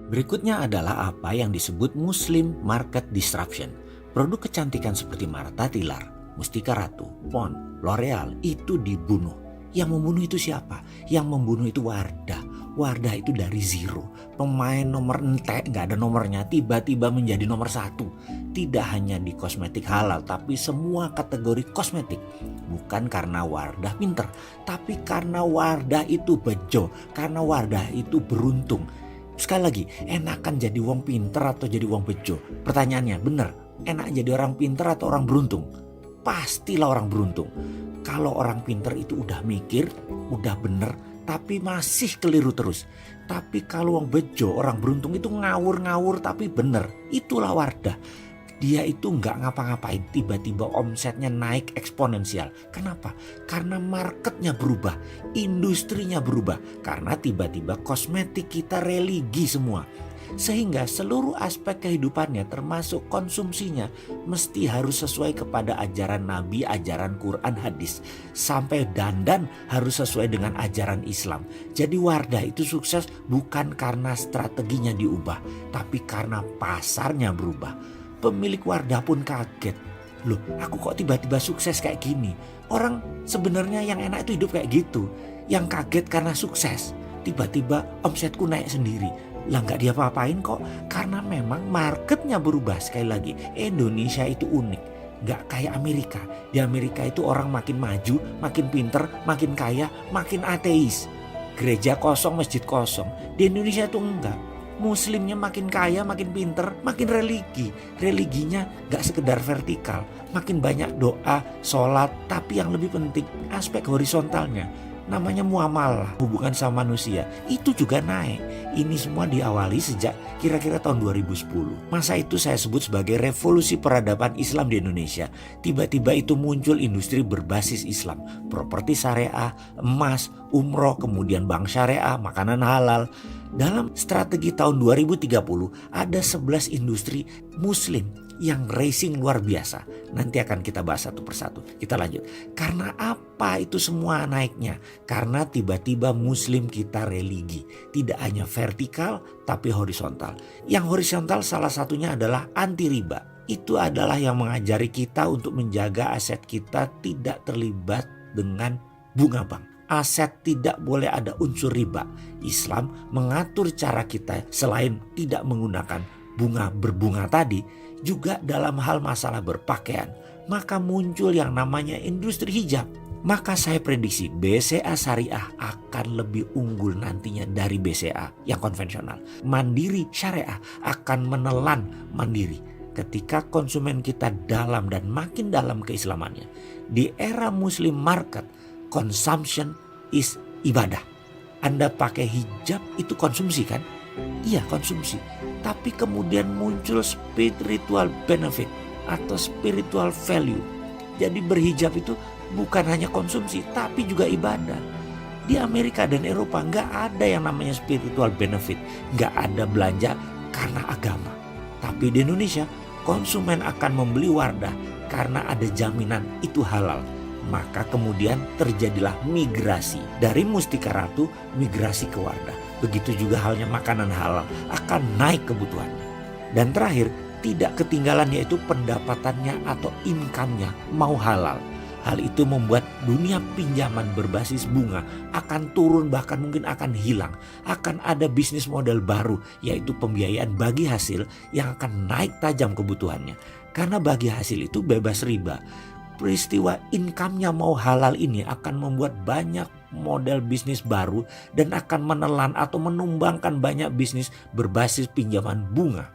Berikutnya adalah apa yang disebut Muslim Market Disruption. Produk kecantikan seperti Martha Tilar, Mustika Ratu, Pond, L'Oreal itu dibunuh. Yang membunuh itu siapa? Yang membunuh itu Wardah. Wardah itu dari zero. Pemain nomor entek, gak ada nomornya, tiba-tiba menjadi nomor 1. Tidak hanya di kosmetik halal, tapi semua kategori kosmetik. Bukan karena Wardah pinter, tapi karena Wardah itu bejo, karena Wardah itu beruntung. Sekali lagi, enakan jadi wong pinter atau jadi wong bejo? Pertanyaannya bener, enak jadi orang pinter atau orang beruntung? Pastilah orang beruntung. Kalau orang pinter itu udah mikir, udah bener, tapi masih keliru terus. Tapi kalau wong bejo, orang beruntung itu ngawur-ngawur tapi bener. Itulah Wardah. Dia itu nggak ngapa-ngapain, tiba-tiba omsetnya naik eksponensial. Kenapa? Karena marketnya berubah, industrinya berubah. Karena tiba-tiba kosmetik kita religi semua. Sehingga seluruh aspek kehidupannya termasuk konsumsinya mesti harus sesuai kepada ajaran Nabi, ajaran Quran, hadis. Sampai dandan harus sesuai dengan ajaran Islam. Jadi Wardah itu sukses bukan karena strateginya diubah, tapi karena pasarnya berubah. Pemilik Wardah pun kaget. Loh, aku kok tiba-tiba sukses kayak gini? Orang sebenarnya yang enak itu hidup kayak gitu. Yang kaget karena sukses. Tiba-tiba omsetku naik sendiri. Lah nggak diapa-apain kok. Karena memang marketnya berubah. Sekali lagi, Indonesia itu unik. Nggak kayak Amerika. Di Amerika itu orang makin maju, makin pinter, makin kaya, makin ateis. Gereja kosong, masjid kosong. Di Indonesia itu enggak. Muslimnya makin kaya, makin pinter, makin religi. Religinya gak sekedar vertikal, makin banyak doa, sholat, tapi yang lebih penting aspek horizontalnya. Namanya muamalah, hubungan sama manusia, itu juga naik. Ini semua diawali sejak kira-kira tahun 2010. Masa itu saya sebut sebagai revolusi peradaban Islam di Indonesia. Tiba-tiba itu muncul industri berbasis Islam. Properti syariah, emas, umroh, kemudian bank syariah, makanan halal. Dalam strategi tahun 2030 ada 11 industri muslim yang racing luar biasa. Nanti akan kita bahas satu persatu. Kita lanjut. Karena apa itu semua naiknya? Karena tiba-tiba muslim kita religi. Tidak hanya vertikal tapi horizontal. Yang horizontal salah satunya adalah anti riba. Itu adalah yang mengajari kita untuk menjaga aset kita tidak terlibat dengan bunga bank. Aset tidak boleh ada unsur riba. Islam mengatur cara kita selain tidak menggunakan bunga berbunga tadi, juga dalam hal masalah berpakaian. Maka muncul yang namanya industri hijab. Maka saya prediksi BCA syariah akan lebih unggul nantinya dari BCA yang konvensional. Mandiri syariah akan menelan mandiri ketika konsumen kita dalam dan makin dalam keislamannya. Di era Muslim market, consumption is ibadah. Anda pakai hijab itu konsumsi kan? Iya, konsumsi. Tapi kemudian muncul spiritual benefit atau spiritual value. Jadi berhijab itu bukan hanya konsumsi tapi juga ibadah. Di Amerika dan Eropa nggak ada yang namanya spiritual benefit. Nggak ada belanja karena agama. Tapi di Indonesia konsumen akan membeli Wardah karena ada jaminan itu halal. Maka kemudian terjadilah migrasi dari Mustika Ratu, migrasi ke Wardah. Begitu juga halnya makanan halal akan naik kebutuhannya. Dan terakhir, tidak ketinggalan yaitu pendapatannya atau income-nya mau halal. Hal itu membuat dunia pinjaman berbasis bunga akan turun, bahkan mungkin akan hilang. Akan ada bisnis model baru yaitu pembiayaan bagi hasil yang akan naik tajam kebutuhannya. Karena bagi hasil itu bebas riba. Peristiwa income-nya mau halal ini akan membuat banyak model bisnis baru dan akan menelan atau menumbangkan banyak bisnis berbasis pinjaman bunga.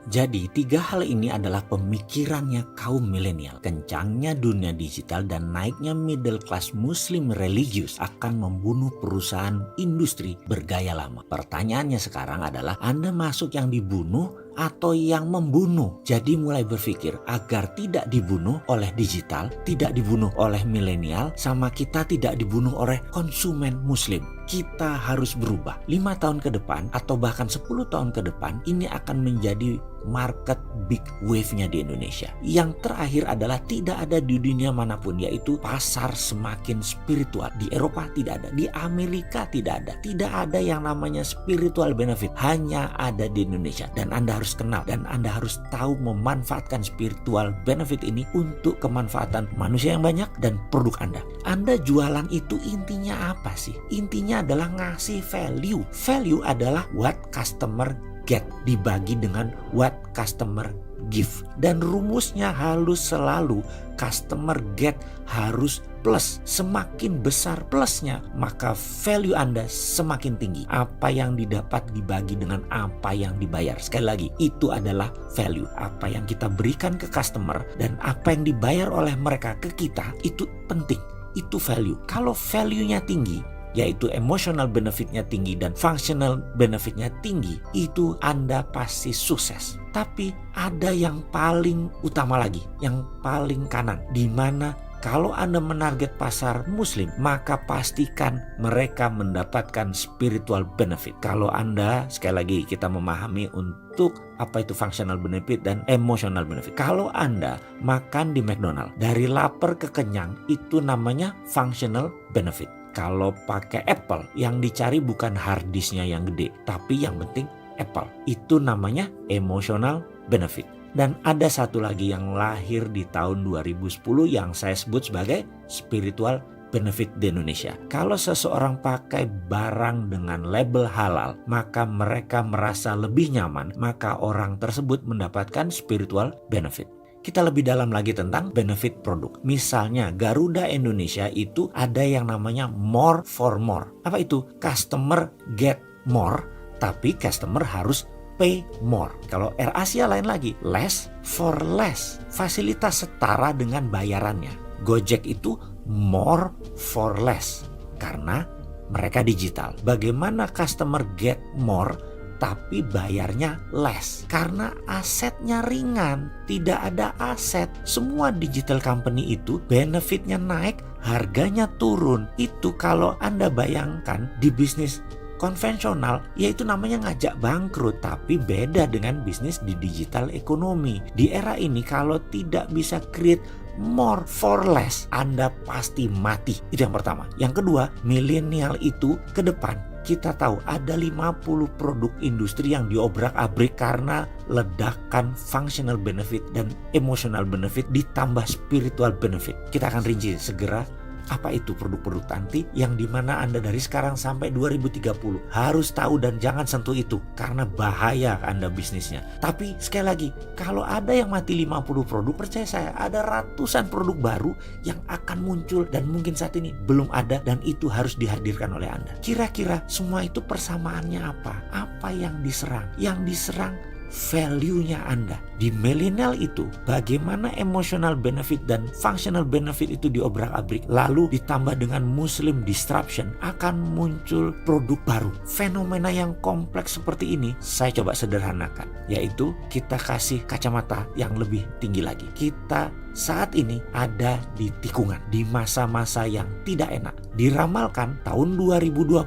Jadi 3 hal ini adalah pemikirannya kaum milenial. Kencangnya dunia digital dan naiknya middle class muslim religius akan membunuh perusahaan industri bergaya lama. Pertanyaannya sekarang adalah Anda masuk yang dibunuh atau yang membunuh. Jadi mulai berpikir agar tidak dibunuh oleh digital, tidak dibunuh oleh milenial, sama kita tidak dibunuh oleh konsumen muslim. Kita harus berubah. 5 tahun ke depan atau bahkan 10 tahun ke depan ini akan menjadi market big wave-nya di Indonesia. Yang terakhir adalah tidak ada di dunia manapun, yaitu pasar semakin spiritual. Di Eropa tidak ada, di Amerika tidak ada. Tidak ada yang namanya spiritual benefit, hanya ada di Indonesia. Dan Anda harus kenal dan Anda harus tahu memanfaatkan spiritual benefit ini untuk kemanfaatan manusia yang banyak dan produk Anda. Anda jualan itu intinya apa sih? Intinya adalah ngasih value. Value adalah what customer get dibagi dengan what customer give. Dan rumusnya halus selalu, customer get harus plus. Semakin besar plusnya, maka value Anda semakin tinggi. Apa yang didapat dibagi dengan apa yang dibayar. Sekali lagi, itu adalah value. Apa yang kita berikan ke customer dan apa yang dibayar oleh mereka ke kita, itu penting. Itu value. Kalau value-nya tinggi, yaitu emotional benefitnya tinggi dan functional benefitnya tinggi, itu Anda pasti sukses. Tapi ada yang paling utama lagi, yang paling kanan, di mana kalau Anda menarget pasar muslim, maka pastikan mereka mendapatkan spiritual benefit. Kalau Anda, sekali lagi kita memahami untuk apa itu functional benefit dan emotional benefit. Kalau Anda makan di McDonald, dari lapar ke kenyang, itu namanya functional benefit. Kalau pakai Apple, yang dicari bukan hard disknya yang gede, tapi yang penting Apple. Itu namanya emotional benefit. Dan ada satu lagi yang lahir di tahun 2010 yang saya sebut sebagai spiritual benefit di Indonesia. Kalau seseorang pakai barang dengan label halal, maka mereka merasa lebih nyaman, maka orang tersebut mendapatkan spiritual benefit. Kita lebih dalam lagi tentang benefit produk. Misalnya Garuda Indonesia itu ada yang namanya more for more. Apa itu? Customer get more, tapi customer harus pay more. Kalau AirAsia lain lagi, less for less. Fasilitas setara dengan bayarannya. Gojek itu more for less karena mereka digital. Bagaimana customer get more tapi bayarnya less? Karena asetnya ringan, tidak ada aset. Semua digital company itu benefitnya naik, harganya turun. Itu kalau Anda bayangkan di bisnis konvensional, yaitu namanya ngajak bangkrut. Tapi beda dengan bisnis di digital ekonomi. Di era ini kalau tidak bisa create more for less, Anda pasti mati. Itu yang pertama. Yang kedua, milenial itu ke depan kita tahu ada 50 produk industri yang diobrak-abrik karena ledakan functional benefit dan emotional benefit ditambah spiritual benefit. Kita akan rinci segera apa itu produk-produk nanti yang dimana Anda dari sekarang sampai 2030 harus tahu dan jangan sentuh itu karena bahaya Anda bisnisnya. Tapi sekali lagi, kalau ada yang mati 50 produk, percaya saya ada ratusan produk baru yang akan muncul dan mungkin saat ini belum ada, dan itu harus dihadirkan oleh Anda. Kira-kira semua itu persamaannya apa? Apa yang diserang? Yang diserang value-nya Anda. Di milenial itu bagaimana emotional benefit dan functional benefit itu diobrak-abrik, lalu ditambah dengan muslim disruption, akan muncul produk baru. Fenomena yang kompleks seperti ini saya coba sederhanakan, yaitu kita kasih kacamata yang lebih tinggi lagi. Kita saat ini ada di tikungan, di masa-masa yang tidak enak. Diramalkan tahun 2020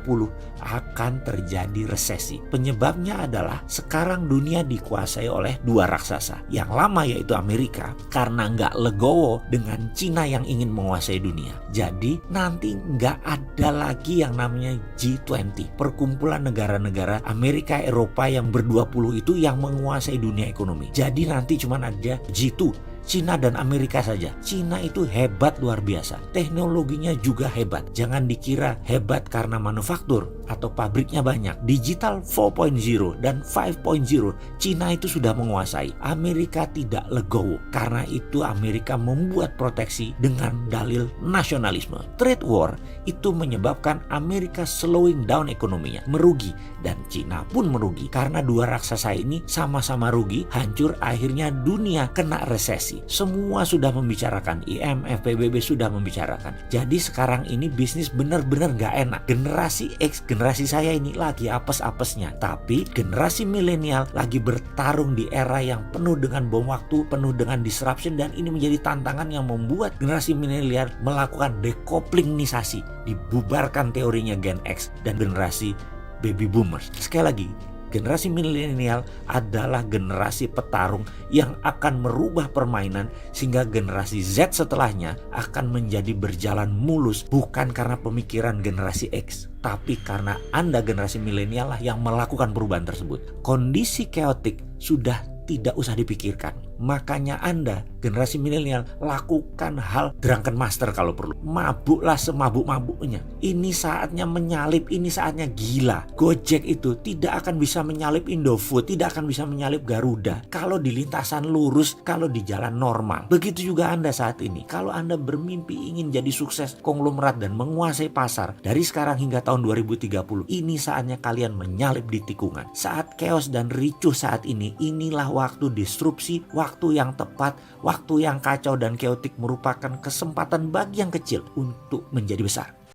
akan terjadi resesi. Penyebabnya adalah sekarang dunia dikuasai oleh dua raksasa. Yang lama yaitu Amerika, karena nggak legowo dengan Cina yang ingin menguasai dunia. Jadi nanti nggak ada lagi yang namanya G20, perkumpulan negara-negara Amerika Eropa yang ber-20 itu yang menguasai dunia ekonomi. Jadi nanti cuma ada G2, Cina dan Amerika saja. Cina itu hebat luar biasa. Teknologinya juga hebat. Jangan dikira hebat karena manufaktur atau pabriknya banyak. Digital 4.0 dan 5.0 Cina itu sudah menguasai. Amerika tidak legowo. Karena itu Amerika membuat proteksi dengan dalil nasionalisme. Trade war itu menyebabkan Amerika slowing down ekonominya, merugi, dan Cina pun merugi. Karena dua raksasa ini sama-sama rugi, hancur, akhirnya dunia kena resesi. lagi. Semua sudah membicarakan, IMF, PBB sudah membicarakan. Jadi sekarang ini bisnis benar-benar gak enak. Generasi X, generasi saya ini lagi apes-apesnya. Tapi generasi milenial lagi bertarung di era yang penuh dengan bom waktu, penuh dengan disruption, dan ini menjadi tantangan yang membuat generasi milenial melakukan decouplingisasi, dibubarkan teorinya Gen X dan generasi baby boomers. Sekali lagi, generasi milenial adalah generasi petarung yang akan merubah permainan sehingga generasi Z setelahnya akan menjadi berjalan mulus, bukan karena pemikiran generasi X, tapi karena Anda generasi milenial lah yang melakukan perubahan tersebut. Kondisi chaotic sudah tidak usah dipikirkan. Makanya Anda, generasi milenial, lakukan hal drunken master kalau perlu. Mabuklah semabuk-mabuknya. Ini saatnya menyalip, ini saatnya gila. Gojek itu tidak akan bisa menyalip Indofood, tidak akan bisa menyalip Garuda kalau di lintasan lurus, kalau di jalan normal. Begitu juga Anda saat ini. Kalau Anda bermimpi ingin jadi sukses konglomerat dan menguasai pasar dari sekarang hingga tahun 2030, ini saatnya kalian menyalip di tikungan. Saat chaos dan ricuh saat ini, inilah waktu disrupsi, waktu yang tepat, waktu yang kacau dan chaotic merupakan kesempatan bagi yang kecil untuk menjadi besar.